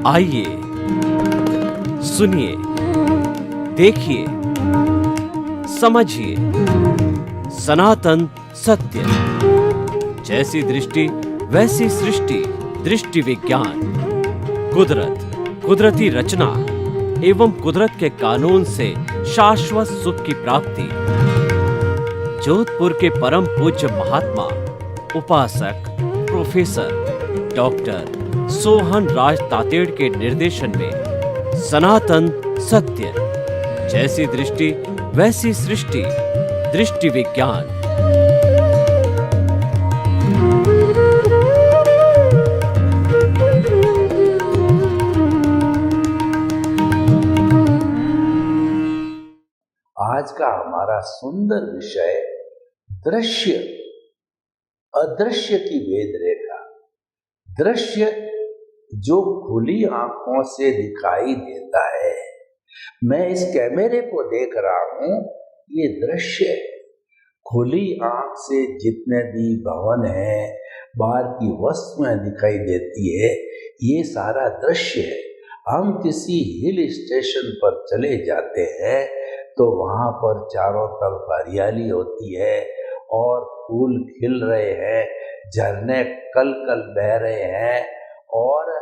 आइए सुनिए, देखिए, समझिए सनातन सत्य। जैसी दृष्टि वैसी सृष्टि, दृष्टि विज्ञान। कुदरत, कुदरती रचना एवं कुदरत के कानून से शाश्वत सुख की प्राप्ति। जोधपुर के परम पूज्य महात्मा उपासक प्रोफेसर डॉक्टर सोहन राज तातेड़ के निर्देशन में सनातन सत्य। जैसी दृष्टि वैसी सृष्टि, दृष्टि विज्ञान। आज का हमारा सुंदर विषय दृश्य अदृश्य की वेद रेखा। दृश्य जो खुली आंखों से दिखाई देता है। मैं इस कैमरे को देख रहा हूं, ये दृश्य है। खुली आंख से जितने भी भवन है, बाहर की वस्तुएं दिखाई देती है, ये सारा दृश्य है। हम किसी हिल स्टेशन पर चले जाते हैं तो वहां पर चारों तरफ हरियाली होती है और फूल खिल रहे हैं, झरने कल कल बह रहे हैं और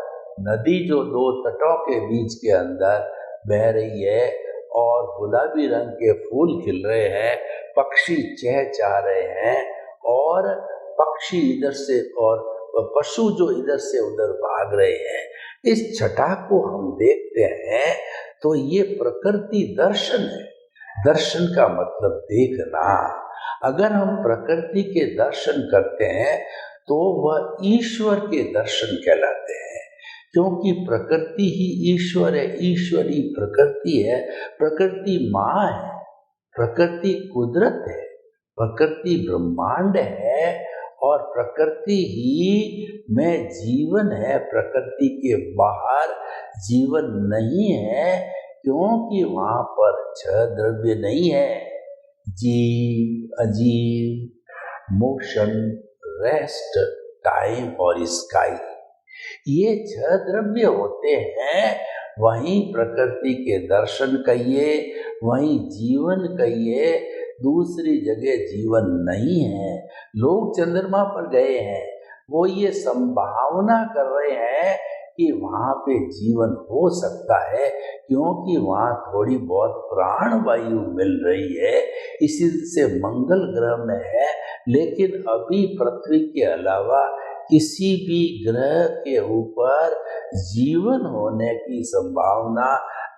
नदी जो दो तटों के बीच के अंदर बह रही है और गुलाबी रंग के फूल खिल रहे हैं, पक्षी चहचहा रहे हैं और पक्षी इधर से और पशु जो इधर से उधर भाग रहे हैं। इस छटा को हम देखते हैं तो ये प्रकृति दर्शन है। दर्शन का मतलब देखना। अगर हम प्रकृति के दर्शन करते हैं तो वह ईश्वर के दर्शन कहलाते हैं, क्योंकि प्रकृति ही ईश्वर है, ईश्वर ही प्रकृति है। प्रकृति माँ है, प्रकृति कुदरत है, प्रकृति ब्रह्मांड है और प्रकृति ही में जीवन है। प्रकृति के बाहर जीवन नहीं है, क्योंकि वहां पर छह द्रव्य नहीं है। जीव, अजीव, मोशन, रेस्ट, टाइम और स्काई, ये छह द्रव्य होते हैं। वहीं प्रकृति के दर्शन कहिए, वहीं जीवन कहिए, दूसरी जगह जीवन नहीं है। लोग चंद्रमा पर गए हैं, वो ये संभावना कर रहे हैं कि वहां पे जीवन हो सकता है, क्योंकि वहां थोड़ी बहुत प्राण वायु मिल रही है, इसी से मंगल ग्रह में है। लेकिन अभी पृथ्वी के अलावा किसी भी ग्रह के ऊपर जीवन होने की संभावना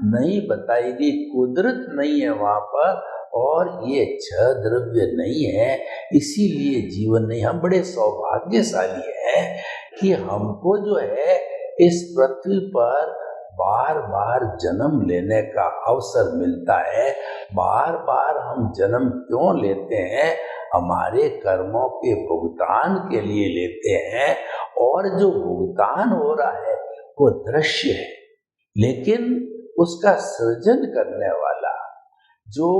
नहीं बताई गई। कुदरत नहीं है वहां पर और ये छह द्रव्य नहीं है, इसीलिए जीवन नहीं। हम बड़े सौभाग्यशाली हैं कि हमको जो है इस पृथ्वी पर बार बार जन्म लेने का अवसर मिलता है। बार बार हम जन्म क्यों लेते हैं? हमारे कर्मों के भुगतान के लिए लेते हैं और जो भुगतान हो रहा है वो दृश्य है, लेकिन उसका सृजन करने वाला, जो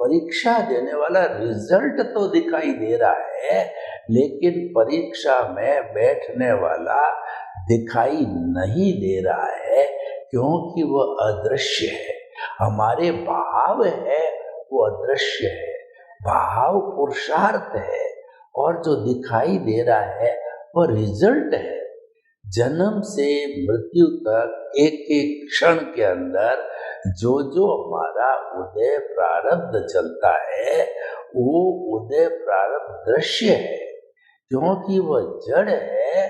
परीक्षा देने वाला, रिजल्ट तो दिखाई दे रहा है, लेकिन परीक्षा में बैठने वाला दिखाई नहीं दे रहा है, क्योंकि वह अदृश्य है। हमारे भाव है वो अदृश्य है, भाव पुरुषार्थ है और जो दिखाई दे रहा है वह रिजल्ट है। जन्म से मृत्यु तक एक एक क्षण के अंदर जो जो हमारा उदय प्रारब्ध चलता है, वो उदय प्रारब्ध दृश्य है, क्योंकि वह जड़ है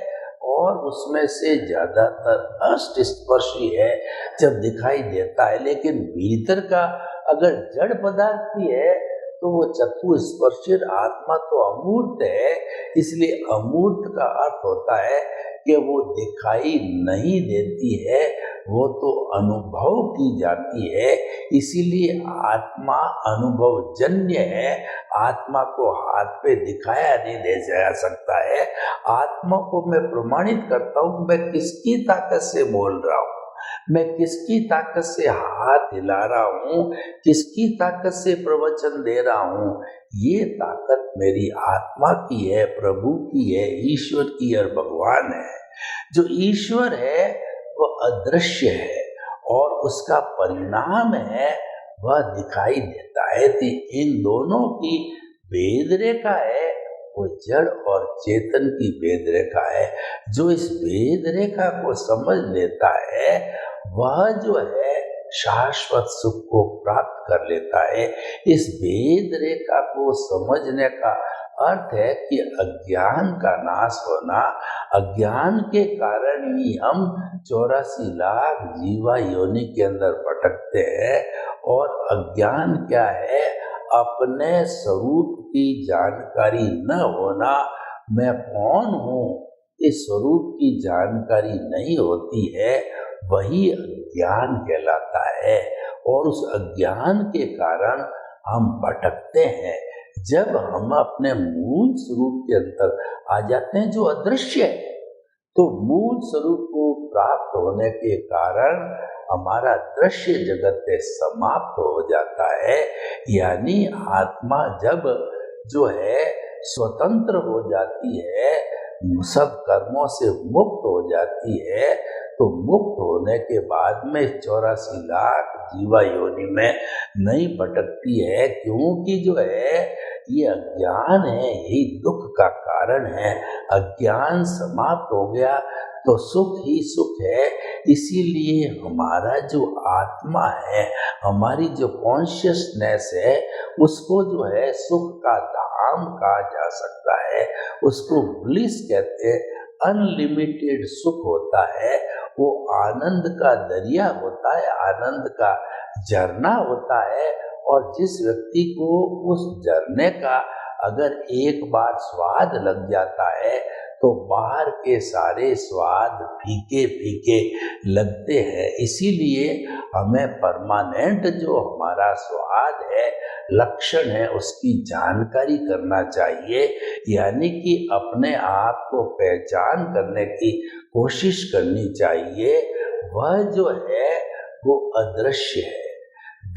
और उसमें से ज्यादातर अष्ट स्पर्शी है जब दिखाई देता है। लेकिन भीतर का अगर जड़ पदार्थ भी है तो वो चतुस्पर्शी आत्मा तो अमूर्त है, इसलिए अमूर्त का अर्थ होता है कि वो दिखाई नहीं देती है, वो तो अनुभव की जाती है। इसीलिए आत्मा अनुभव जन्य है। आत्मा को हाथ पे दिखाया नहीं दे जा सकता है। आत्मा को मैं प्रमाणित करता हूँ, मैं किसकी ताकत से बोल रहा हूँ, मैं किसकी ताकत से हाथ हिला रहा हूँ, किसकी ताकत से प्रवचन दे रहा हूँ। ये ताकत मेरी आत्मा की है, प्रभु की है, ईश्वर की और भगवान है। जो ईश्वर है वह अदृश्य है और उसका परिणाम है वह दिखाई देता है। तो इन दोनों की भेद रेखा है वो जड़ और चेतन की भेद रेखा है। जो इस भेद रेखा को समझ लेता है वह जो है शाश्वत सुख को प्राप्त कर लेता है। इस भेद रेखा को समझने का अर्थ है कि अज्ञान का नाश होना। अज्ञान के कारण ही हम 84 लाख जीवा योनि के अंदर भटकते हैं। और अज्ञान क्या है? अपने स्वरूप की जानकारी न होना। मैं कौन हूँ इस स्वरूप की जानकारी नहीं होती है, वही अज्ञान कहलाता है। और उस अज्ञान के कारण हम भटकते हैं। जब हम अपने मूल स्वरूप के अंदर आ जाते हैं जो अदृश्य है, तो मूल स्वरूप को प्राप्त होने के कारण हमारा दृश्य जगत से समाप्त हो जाता है। यानी आत्मा जब जो है स्वतंत्र हो जाती है, सब कर्मों से मुक्त हो जाती है, तो मुक्त होने के बाद में 84 लाख जीवा योनि में नहीं भटकती है। क्योंकि जो है ये अज्ञान है, यही दुख का कारण है। अज्ञान समाप्त हो गया तो सुख ही सुख है। इसीलिए हमारा जो आत्मा है, हमारी जो कॉन्शियसनेस है, उसको जो है सुख का धाम कहा जा सकता है। उसको ब्लिस कहते हैं। अनलिमिटेड सुख होता है, वो आनंद का दरिया होता है, आनंद का झरना होता है। और जिस व्यक्ति को उस झरने का अगर एक बार स्वाद लग जाता है तो बाहर के सारे स्वाद फीके फीके लगते हैं। इसीलिए हमें परमानेंट जो हमारा स्वाद है, लक्षण है, उसकी जानकारी करना चाहिए। यानी कि अपने आप को पहचान करने की कोशिश करनी चाहिए। वह जो है वो अदृश्य है।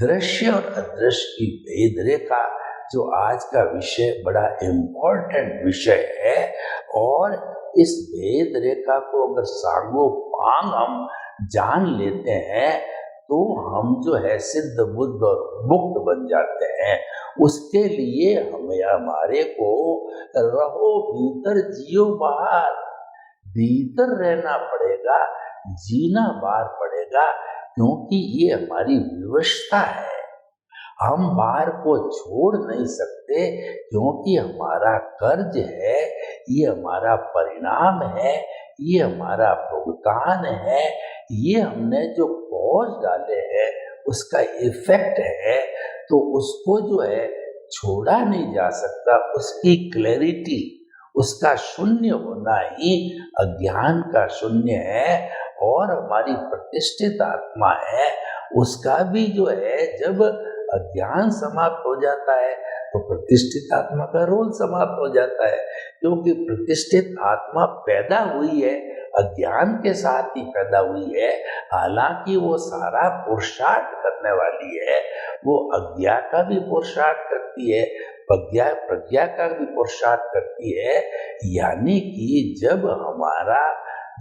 दृश्य और अदृश्य की भेद रेखा जो आज का विषय बड़ा इम्पोर्टेंट विषय है। और इस भेद रेखा को अगर सांगो पांग हम जान लेते हैं तो हम जो है सिद्ध बुद्ध और मुक्त बन जाते हैं। उसके लिए हमें हमारे को रहो भीतर जियो बाहर, भीतर रहना पड़ेगा, जीना बाहर पड़ेगा। क्योंकि ये हमारी विवशता है। हम बाहर को छोड़ नहीं सकते क्योंकि हमारा कर्ज है, ये हमारा परिणाम है, ये हमारा भुगतान है, ये हमने जो कॉज डाले हैं उसका इफेक्ट है। तो उसको जो है छोड़ा नहीं जा सकता। उसकी क्लैरिटी, उसका शून्य होना ही अज्ञान का शून्य है। और हमारी प्रतिष्ठित आत्मा है, उसका भी जो है जब अज्ञान समाप्त हो जाता है तो प्रतिष्ठित आत्मा का रोल समाप्त हो जाता है। क्योंकि प्रतिष्ठित आत्मा पैदा हुई है अज्ञान के साथ ही पैदा हुई है। हालांकि वो सारा पुरुषार्थ करने वाली है, वो अज्ञा का भी पुरुषार्थ करती है, प्रज्ञा का भी पुरुषार्थ करती है। यानी कि जब हमारा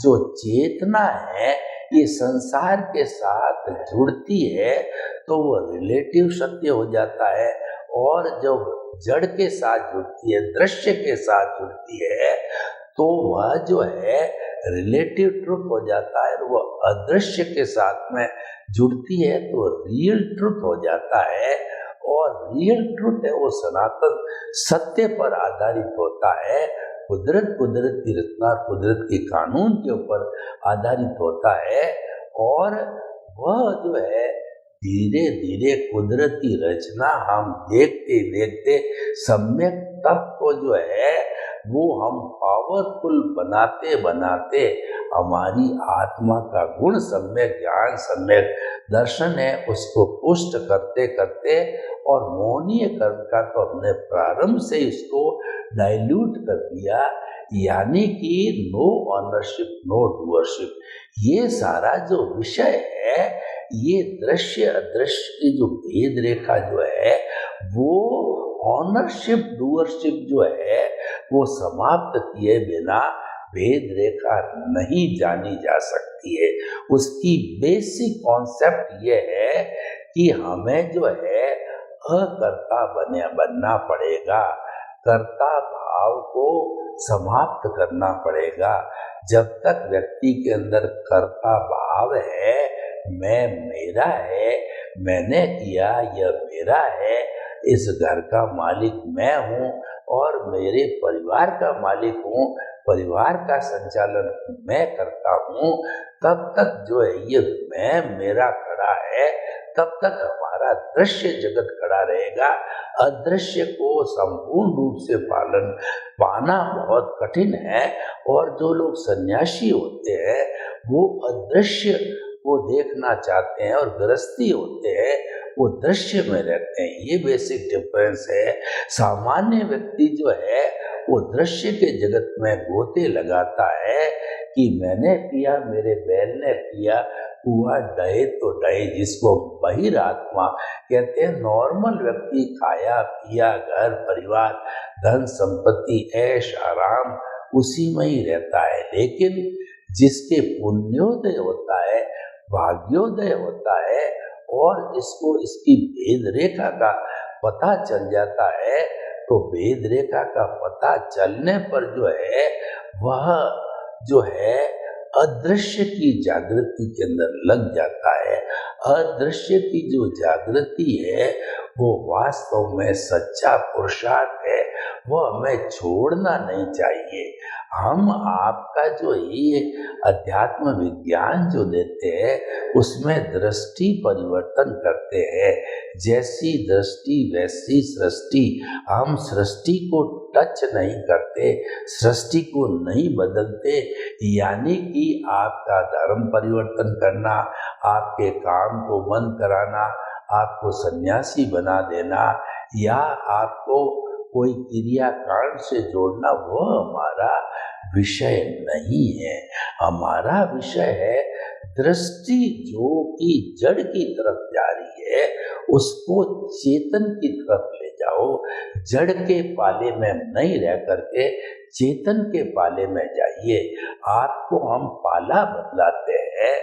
जो चेतना है ये संसार के साथ जुड़ती है तो वो रिलेटिव सत्य हो जाता है। और जब जड़ के साथ जुड़ती है, दृश्य के साथ जुड़ती है, तो वह जो है रिलेटिव ट्रुथ हो जाता है। वो अदृश्य के साथ में जुड़ती है तो रियल ट्रुथ हो जाता है। और रियल ट्रुथ है वो सनातन सत्य पर आधारित होता है। कुदरत की रचना, कुदरत के कानून के ऊपर आधारित होता है। और वह जो है धीरे धीरे कुदरती रचना हम देखते देखते सम्यक तत्व को जो है वो हम पावरफुल बनाते बनाते हमारी आत्मा का गुण सम्यक ज्ञान सम्यक दर्शन है उसको पुष्ट करते करते और मौनीय कर्म का तो हमने प्रारंभ से इसको डाइल्यूट कर दिया। यानी कि नो ऑनरशिप नो डूअरशिप, ये सारा जो विषय है, ये दृश्य अदृश्य की जो भेद रेखा जो है वो ऑनरशिप डूअरशिप जो है वो समाप्त किए बिना भेद रेखा नहीं जानी जा सकती है। उसकी बेसिक कॉन्सेप्ट ये है कि हमें जो है अकर्ता बनना पड़ेगा, कर्ता भाव को समाप्त करना पड़ेगा। जब तक व्यक्ति के अंदर कर्ता भाव है, मैं मेरा है, मैंने किया, यह मेरा है, इस घर का मालिक मैं हूँ और मेरे परिवार का मालिक हूँ, परिवार का संचालन मैं करता हूँ, तब तक जो है ये मैं मेरा खड़ा है, तब तक हमारा दृश्य जगत खड़ा रहेगा। अदृश्य को संपूर्ण रूप से पाना बहुत कठिन है। और जो लोग सन्यासी होते हैं वो अदृश्य को देखना चाहते हैं और गृहस्थी होते हैं वो दृश्य में रहते हैं। ये बेसिक डिफरेंस है। सामान्य व्यक्ति जो है वो दृश्य के जगत में गोते लगाता है कि मैंने किया, मेरे बैल ने किया, हुआ डहे तो डहे, जिसको बहिरात्मा कहते हैं। नॉर्मल व्यक्ति खाया पिया, घर परिवार, धन संपत्ति, ऐश आराम, उसी में ही रहता है। लेकिन जिसके पुण्योदय होता है, भाग्योदय होता है और इसको इसकी भेद रेखा का पता चल जाता है, तो भेद रेखा का पता चलने पर जो है वह जो है अदृश्य की जागृति के अंदर लग जाता है। अदृश्य की जो जागृति है वो वास्तव में सच्चा पुरुषार्थ है, वो हमें छोड़ना नहीं चाहिए। हम आपका जो ये अध्यात्म विज्ञान जो देते हैं उसमें दृष्टि परिवर्तन करते हैं। जैसी दृष्टि वैसी सृष्टि। हम सृष्टि को टच नहीं करते, सृष्टि को नहीं बदलते। यानी कि आपका धर्म परिवर्तन करना, आपके काम को बंद कराना, आपको सन्यासी बना देना या आपको कोई क्रियाकांड से जोड़ना, वो हमारा विषय नहीं है। हमारा विषय है दृष्टि जो कि जड़ की तरफ जा रही है उसको चेतन की तरफ ले जाओ। जड़ के पाले में नहीं रह करके चेतन के पाले में जाइए। आपको हम पाला बदलाते हैं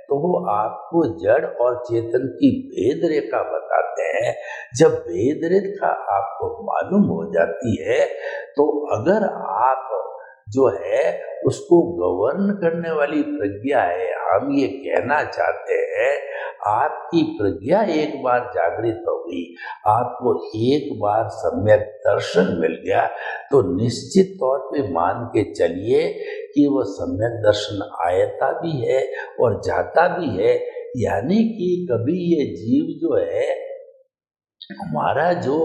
तो वो आपको जड़ और चेतन की भेद रेखा बताते हैं। जब भेद रेखा आपको मालूम हो जाती है तो अगर आप जो है उसको गवर्न करने वाली प्रज्ञा है, हम ये कहना चाहते हैं, आपकी प्रज्ञा एक बार जागृत हो गई, आपको एक बार सम्यक दर्शन मिल गया, तो निश्चित तौर पे मान के चलिए कि वो सम्यक दर्शन आयता भी है और जाता भी है। यानी कि कभी ये जीव जो है हमारा जो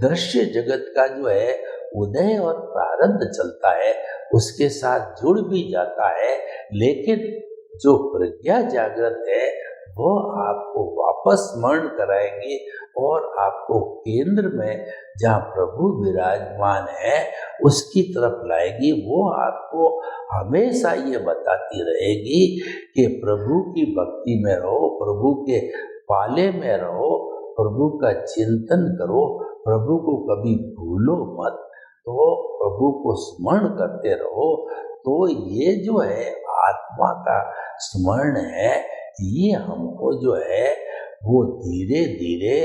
दृश्य जगत का जो है उदय और प्रारब्ध चलता है उसके साथ जुड़ भी जाता है, लेकिन जो प्रज्ञा जागृत है वो आपको वापस स्मरण कराएंगे और आपको केंद्र में जहाँ प्रभु विराजमान है उसकी तरफ लाएगी। वो आपको हमेशा ये बताती रहेगी कि प्रभु की भक्ति में रहो, प्रभु के पाले में रहो, प्रभु का चिंतन करो, प्रभु को कभी भूलो मत, तो प्रभु को स्मरण करते रहो। तो ये जो है आत्मा का स्मरण है, ये हमको जो है वो धीरे धीरे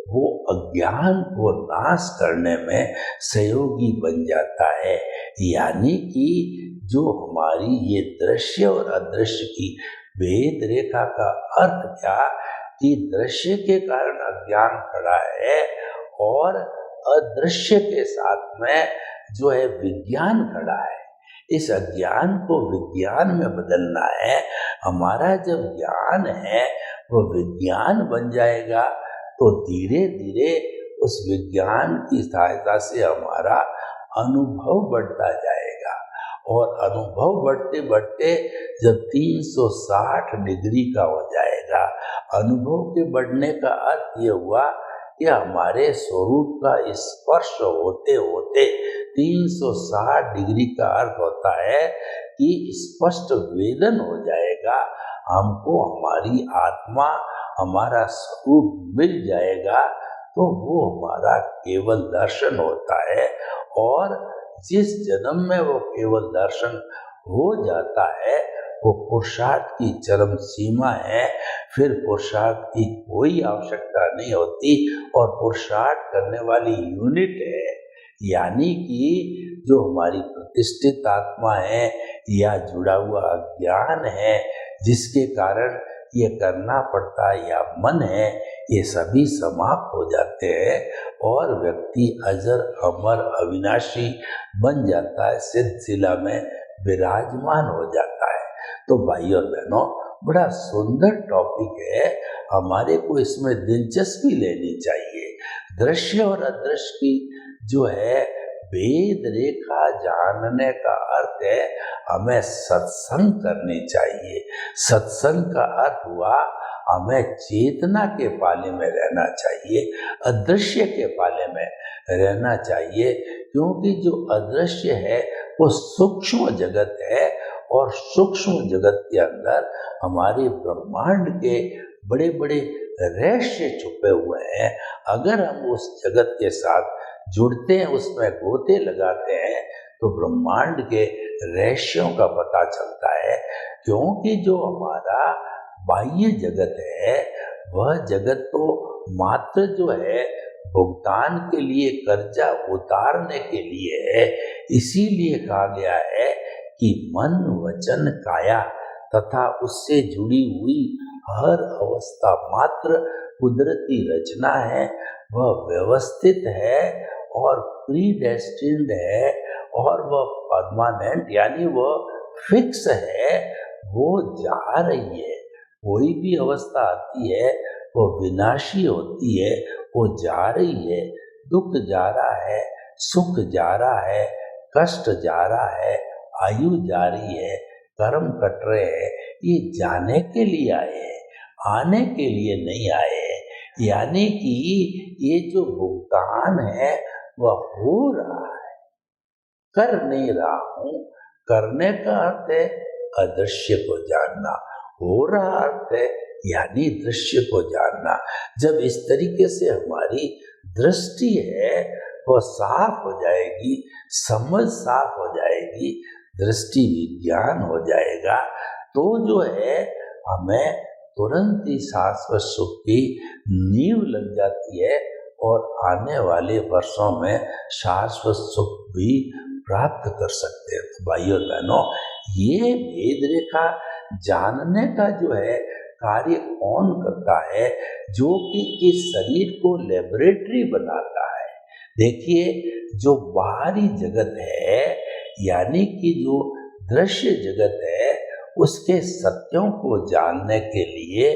वो अज्ञान को नाश करने में सहयोगी बन जाता है। यानी कि जो हमारी ये दृश्य और अदृश्य की भेद रेखा का अर्थ क्या कि दृश्य के कारण अज्ञान खड़ा है और अदृश्य के साथ में जो है विज्ञान खड़ा है। इस अज्ञान को विज्ञान में बदलना है। हमारा जब ज्ञान है वो विज्ञान बन जाएगा तो धीरे धीरे उस विज्ञान की सहायता से हमारा अनुभव बढ़ता जाएगा और अनुभव बढ़ते बढ़ते जब 360 डिग्री का हो जाएगा। अनुभव के बढ़ने का अर्थ ये हुआ कि हमारे स्वरूप का स्पर्श होते होते 360 डिग्री का अर्थ होता है कि स्पष्ट वेदन हो जाएगा। हमको हमारी आत्मा, हमारा स्वरूप मिल जाएगा तो वो हमारा केवल दर्शन होता है। और जिस जन्म में वो केवल दर्शन हो जाता है वो पुरुषार्थ की चरम सीमा है। फिर पुरुषार्थ की कोई आवश्यकता नहीं होती और पुरुषार्थ करने वाली यूनिट है, यानी कि जो हमारी प्रतिष्ठित आत्मा है या जुड़ा हुआ ज्ञान है जिसके कारण ये करना पड़ता है या मन है, ये सभी समाप्त हो जाते हैं और व्यक्ति अजर अमर अविनाशी बन जाता है, सिलसिला में विराजमान हो जाता है। तो भाई और बहनों, बड़ा सुंदर टॉपिक है, हमारे को इसमें दिलचस्पी लेनी चाहिए। दृश्य और अदृश्य की जो है भेद रेखा जानने का अर्थ है हमें सत्संग करनी चाहिए। सत्संग का अर्थ हुआ हमें चेतना के पाले में रहना चाहिए, अदृश्य के पाले में रहना चाहिए, क्योंकि जो अदृश्य है वो सूक्ष्म जगत है और सूक्ष्म जगत के अंदर हमारे ब्रह्मांड के बड़े बड़े रहस्य छुपे हुए हैं। अगर हम उस जगत के साथ जुड़ते हैं, उसमें गोते लगाते हैं, तो ब्रह्मांड के रहस्यों का पता चलता है। क्योंकि जो हमारा बाह्य जगत है वह जगत तो मात्र जो है भुगतान के लिए, कर्जा उतारने के लिए है। इसीलिए कहा गया है कि मन वचन काया तथा उससे जुड़ी हुई हर अवस्था मात्र कुदरती रचना है, वह व्यवस्थित है और प्रीडेस्टिन्ड है और वह परमानेंट यानी वह फिक्स है, वो जा रही है। कोई भी अवस्था आती है वो विनाशी होती है, वो जा रही है। दुख जा रहा है, सुख जा रहा है, कष्ट जा रहा है, आयु जा रही है, कर्म कट रहे हैं, ये जाने के लिए आए हैं, आने के लिए नहीं आए हैं। यानी कि ये जो भुगतान है वह हो रहा है, कर नहीं रहा हूं। करने का अर्थ है अदृश्य को जानना, हो रहा अर्थ है यानी दृश्य को जानना। जब इस तरीके से हमारी दृष्टि है वह साफ हो जाएगी, समझ साफ हो जाएगी, दृष्टि विज्ञान हो जाएगा, तो जो है हमें तुरंत ही शाश्वत सुख की नींव लग जाती है और आने वाले वर्षों में शाश्वत सुख भी प्राप्त कर सकते हैं। तो भाइयों बहनों, ये भेद रेखा जानने का जो है कार्य कौन करता है, जो कि इस शरीर को लेबोरेटरी बनाता है। देखिए, जो बाहरी जगत है यानी कि जो दृश्य जगत है, उसके सत्यों को जानने के लिए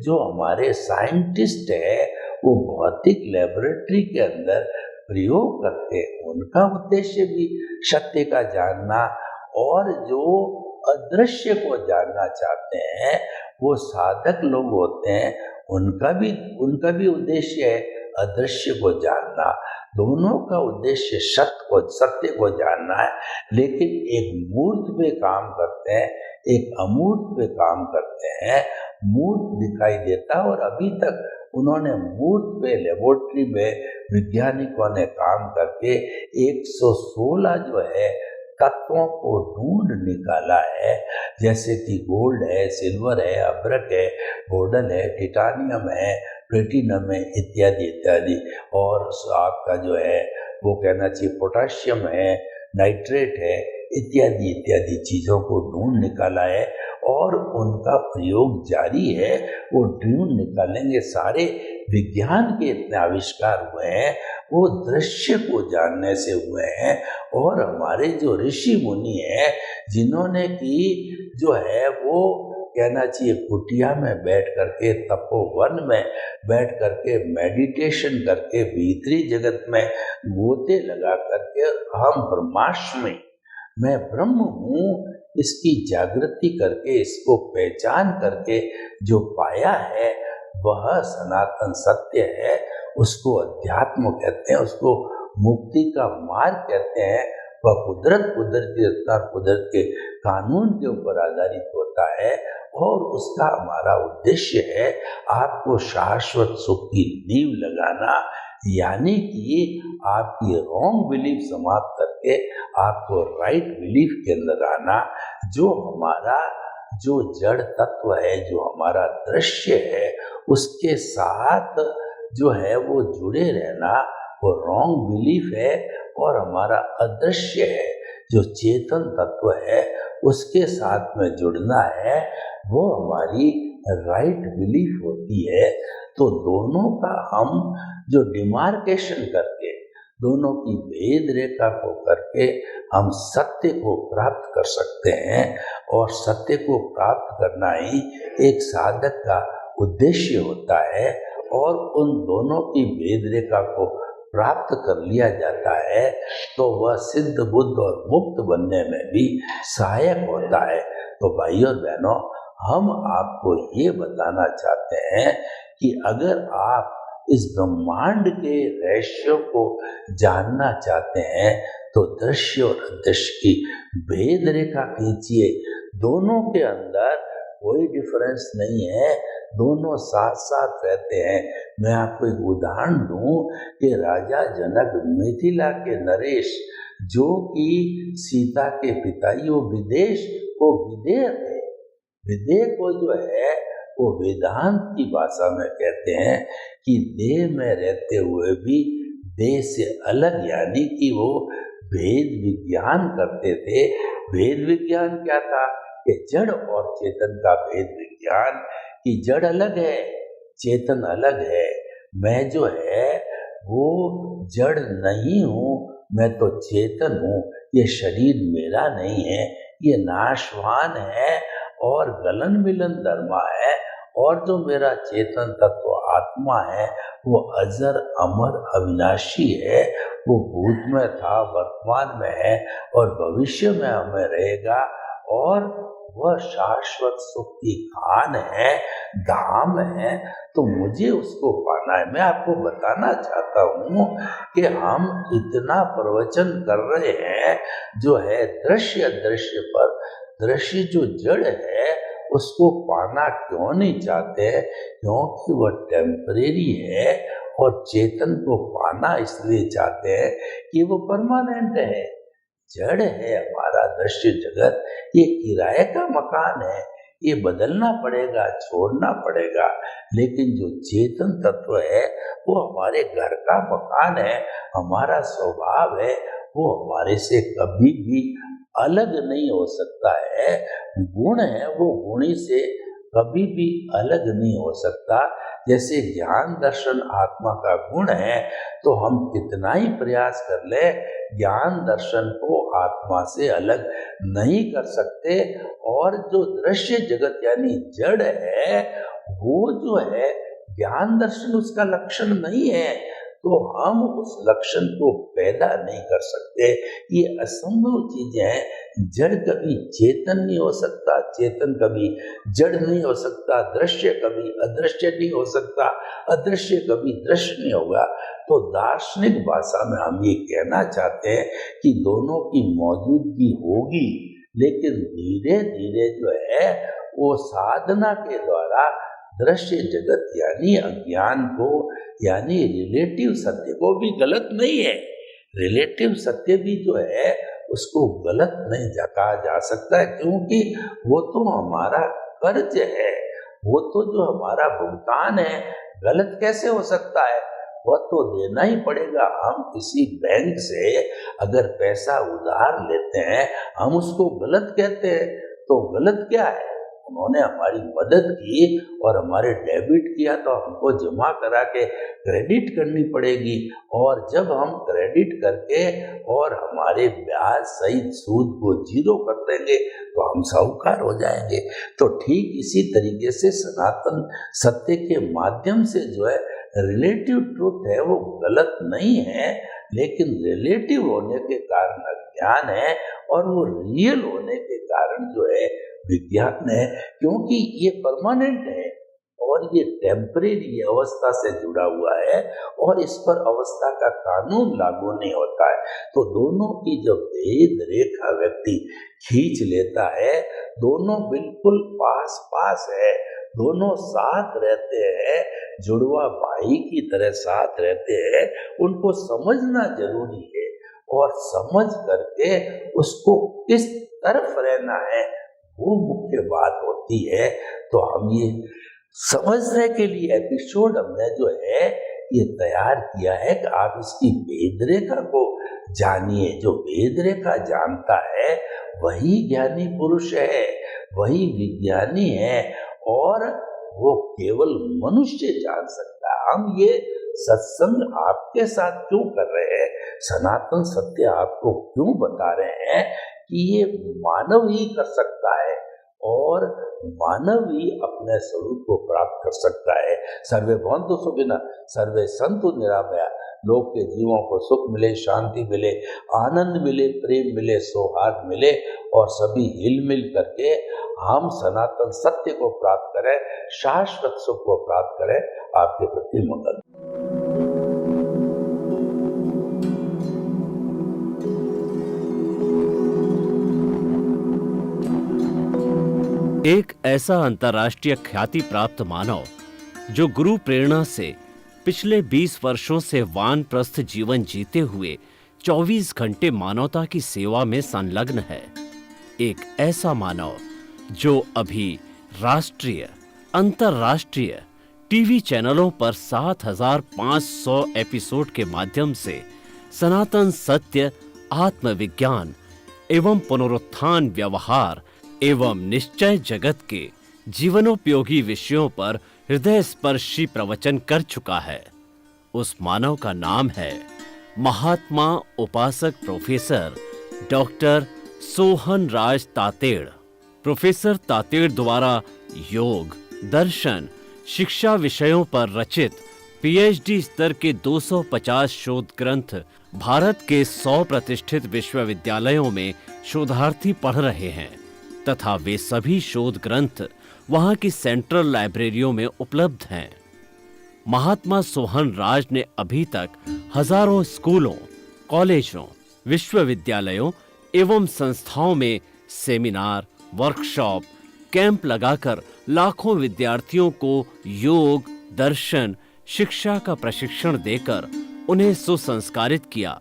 जो हमारे साइंटिस्ट है वो भौतिक लेबोरेटरी के अंदर प्रयोग करते हैं, उनका उद्देश्य भी सत्य का जानना, और जो अदृश्य को जानना चाहते हैं वो साधक लोग होते हैं, उनका भी उद्देश्य है अदृश्य को जानना। दोनों का उद्देश्य सत्य को जानना है, लेकिन एक मूर्त पे काम करते हैं, एक अमूर्त पे काम करते हैं। मूर्त दिखाई देता और अभी तक उन्होंने मूर्त पे लेबोरेटरी में वैज्ञानिकों ने काम करके 116 जो है तत्वों को ढूंढ निकाला है, जैसे कि गोल्ड है, सिल्वर है, अभ्रक है, गोल्डन है, टिटानियम है, प्लेटिनम है, इत्यादि इत्यादि। और आपका जो है वो कहना चाहिए पोटाशियम है, नाइट्रेट है, इत्यादि इत्यादि चीज़ों को ढूंढ निकाला है और उनका प्रयोग जारी है। वो ढूंढ निकालेंगे, सारे विज्ञान के इतने आविष्कार हुए हैं वो दृश्य को जानने से हुए हैं। और हमारे जो ऋषि मुनि हैं जिन्होंने कि जो है वो कहना चाहिए कुटिया में बैठ करके, तपोवन में बैठ करके, मेडिटेशन करके, भीतरी जगत में गोते लगा करके हम ब्रह्मास्मि, मैं ब्रह्म हूँ, इसकी जागृति करके, इसको पहचान करके जो पाया है वह सनातन सत्य है। उसको अध्यात्म कहते हैं, उसको मुक्ति का मार्ग कहते हैं। वह कुदरती रचना, कुदरत के कानून के ऊपर आधारित होता है और उसका हमारा उद्देश्य है आपको शाश्वत सुख की नींव लगाना, यानी कि आपकी रॉन्ग बिलीफ समाप्त करके आपको राइट बिलीफ के अंदर आना। जो हमारा जो जड़ तत्व है, जो हमारा दृश्य है, उसके साथ जो है वो जुड़े रहना, वो रॉन्ग बिलीफ है। और हमारा अदृश्य है, जो चेतन तत्व है, उसके साथ में जुड़ना है, वो हमारी राइट बिलीफ होती है। तो दोनों का हम जो डिमार्केशन करके, दोनों की भेद रेखा को करके हम सत्य को प्राप्त कर सकते हैं। और सत्य को प्राप्त करना ही एक साधक का उद्देश्य होता है। और उन दोनों की भेद रेखा को प्राप्त कर लिया जाता है तो वह सिद्ध, बुद्ध और मुक्त बनने में भी सहायक होता है। तो भाइयों और बहनों, हम आपको ये बताना चाहते हैं कि अगर आप इस ब्रह्मांड के रहस्यों को जानना चाहते हैं तो दृश्य और अदृश्य की भेद रेखा खींचिए। दोनों के अंदर कोई डिफरेंस नहीं है, दोनों साथ साथ रहते हैं। मैं आपको एक उदाहरण दूं कि राजा जनक, मिथिला के नरेश, जो कि सीता के पिताजी, वो विदेश को विदेह थे। विदेह को जो है वो वेदांत की भाषा में कहते हैं कि देह में रहते हुए भी देह से अलग, यानी कि वो भेद विज्ञान करते थे। भेद विज्ञान क्या था कि जड़ और चेतन का भेद विज्ञान, कि जड़ अलग है, चेतन अलग है। मैं जो है वो जड़ नहीं हूँ, मैं तो चेतन हूँ। ये शरीर मेरा नहीं है, ये नाशवान है और गलन मिलन धर्मा है। और जो मेरा चेतन तत्व आत्मा है वो अजर, अमर, अविनाशी है। वो भूत में था, वर्तमान में है और भविष्य में हमें रहेगा। और वह शाश्वत सुख की खान है, धाम है। तो मुझे उसको पाना है। मैं आपको बताना चाहता हूँ कि हम इतना प्रवचन कर रहे हैं जो है दृश्य अदृश्य पर। दृश्य जो जड़ है उसको पाना क्यों नहीं चाहते? क्योंकि वह टेम्परेरी है। और चेतन को पाना इसलिए चाहते हैं कि वो परमानेंट है। जड़ है हमारा दृश्य जगत, ये किराए का मकान है, ये बदलना पड़ेगा, छोड़ना पड़ेगा। लेकिन जो चेतन तत्व है वो हमारे घर का मकान है, हमारा स्वभाव है, वो हमारे से कभी भी अलग नहीं हो सकता है। गुण है, वो गुणी से कभी भी अलग नहीं हो सकता। जैसे ज्ञान दर्शन आत्मा का गुण है, तो हम कितना ही प्रयास कर ले, ज्ञान दर्शन को आत्मा से अलग नहीं कर सकते। और जो दृश्य जगत यानी जड़ है, वो जो है ज्ञान दर्शन उसका लक्षण नहीं है, तो हम उस लक्षण को पैदा नहीं कर सकते। ये असंभव चीजें हैं। जड़ कभी चेतन नहीं हो सकता, चेतन कभी जड़ नहीं हो सकता, दृश्य कभी अदृश्य नहीं हो सकता, अदृश्य कभी दृश्य नहीं होगा। तो दार्शनिक भाषा में हम ये कहना चाहते हैं कि दोनों की मौजूदगी होगी, लेकिन धीरे धीरे जो है वो साधना के द्वारा दृश्य जगत यानी अज्ञान को, यानी रिलेटिव सत्य को भी गलत नहीं है, रिलेटिव सत्य भी जो है उसको गलत नहीं कहा जा सकता है, क्योंकि वो तो हमारा कर्ज है, वो तो जो हमारा भुगतान है। गलत कैसे हो सकता है? वह तो देना ही पड़ेगा। हम किसी बैंक से अगर पैसा उधार लेते हैं, हम उसको गलत कहते हैं, तो गलत क्या है? उन्होंने हमारी मदद की और हमारे डेबिट किया, तो हमको जमा करा के क्रेडिट करनी पड़ेगी। और जब हम क्रेडिट करके और हमारे ब्याज सहित सूद को जीरो कर देंगे तो हम साहूकार हो जाएंगे। तो ठीक इसी तरीके से सनातन सत्य के माध्यम से जो है रिलेटिव ट्रूथ है वो गलत नहीं है, लेकिन रिलेटिव होने के कारण अज्ञान है और वो रियल होने के कारण जो है विज्ञान है, क्योंकि ये परमानेंट है और ये टेम्परेरी अवस्था से जुड़ा हुआ है और इस पर अवस्था का कानून लागू नहीं होता है। तो दोनों की जब भेद रेखा व्यक्ति खींच लेता है, दोनों बिल्कुल पास पास है, दोनों साथ रहते हैं, जुड़वा भाई की तरह साथ रहते हैं, उनको समझना जरूरी है और समझ करके उसको किस तरफ रहना है वो मुख्य बात होती है। तो हम ये समझने के लिए एपिसोड हमने जो है ये तैयार किया है कि आप इसकी भेद रेखा को जानिए। जो भेद रेखा जानता है वही ज्ञानी पुरुष है, वही विज्ञानी है और वो केवल मनुष्य जान सकता है। हम ये सत्संग आपके साथ क्यों कर रहे हैं, सनातन सत्य आपको क्यों बता रहे हैं कि ये मानव ही कर सकता है और मानव ही अपने स्वरूप को प्राप्त कर सकता है। सर्वे भवन्तु सुखिनः, सर्वे सन्तु निरामया। लोग के जीवों को सुख मिले, शांति मिले, आनंद मिले, प्रेम मिले, सौहार्द मिले और सभी हिल मिल करके हम सनातन सत्य को प्राप्त करें, शाश्वत सुख को प्राप्त करें। आपके प्रति मंगल। एक ऐसा अंतर्राष्ट्रीय ख्याति प्राप्त मानव जो गुरु प्रेरणा से पिछले 20 वर्षों से वानप्रस्थ जीवन जीते हुए 24 घंटे मानवता की सेवा में संलग्न है। एक ऐसा मानव जो अभी राष्ट्रीय, अंतर्राष्ट्रीय टीवी चैनलों पर 7,500 एपिसोड के माध्यम से सनातन सत्य, आत्मविज्ञान एवं पुनरुत्थान व्यवहार एवं निश्चय जगत के जीवनोपयोगी विषयों पर हृदय स्पर्शी प्रवचन कर चुका है। उस मानव का नाम है महात्मा उपासक प्रोफेसर डॉक्टर सोहन राज तातेड़। प्रोफेसर तातेड़ द्वारा योग, दर्शन, शिक्षा विषयों पर रचित पीएचडी स्तर के 250 शोध ग्रंथ भारत के 100 प्रतिष्ठित विश्वविद्यालयों में शोधार्थी पढ़ रहे हैं तथा वे सभी शोध ग्रंथ वहां की सेंट्रल लाइब्रेरियों में उपलब्ध हैं। महात्मा सोहन राज ने अभी तक हजारों स्कूलों, कॉलेजों, विश्वविद्यालयों एवं संस्थाओं में सेमिनार, वर्कशॉप, कैंप लगाकर लाखों विद्यार्थियों को योग, दर्शन, शिक्षा का प्रशिक्षण देकर उन्हें सुसंस्कारित किया।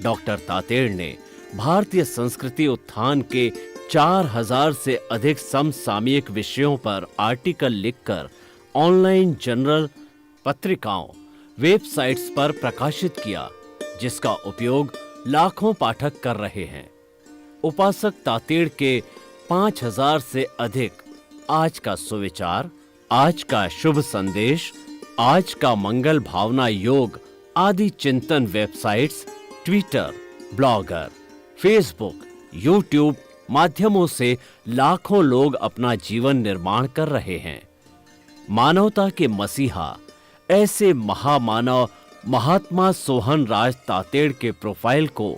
डॉक्टर तातेड़ ने भारतीय संस्कृति उत्थान के 4000 से अधिक समसामयिक विषयों पर आर्टिकल लिखकर ऑनलाइन जर्नल, पत्रिकाओं, वेबसाइट्स पर प्रकाशित किया, जिसका उपयोग लाखों पाठक कर रहे हैं। उपासक तातेड़ के 5000 से अधिक आज का सुविचार, आज का शुभ संदेश, आज का मंगल भावना योग आदि चिंतन websites, Twitter, blogger, Facebook, YouTube माध्यमों से लाखों लोग अपना जीवन निर्माण कर रहे हैं। मानवता के मसीहा ऐसे महामानव महात्मा सोहन राज तातेड़ के प्रोफाइल को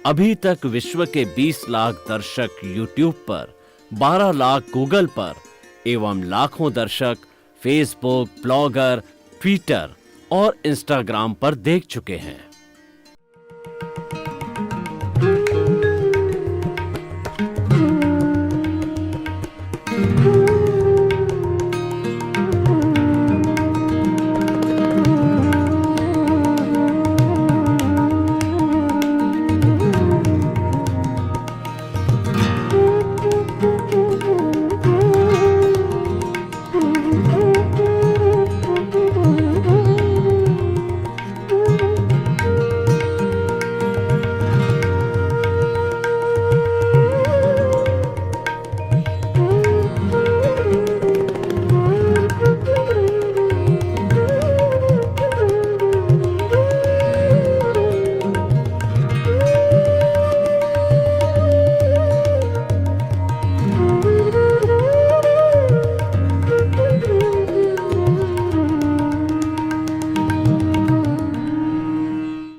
अभी तक विश्व के 20 लाख दर्शक यूट्यूब पर, 12 लाख गूगल पर एवं लाखों दर्शक फेसबुक, ब्लॉगर, ट्विटर और इंस्टाग्राम पर देख चुके हैं।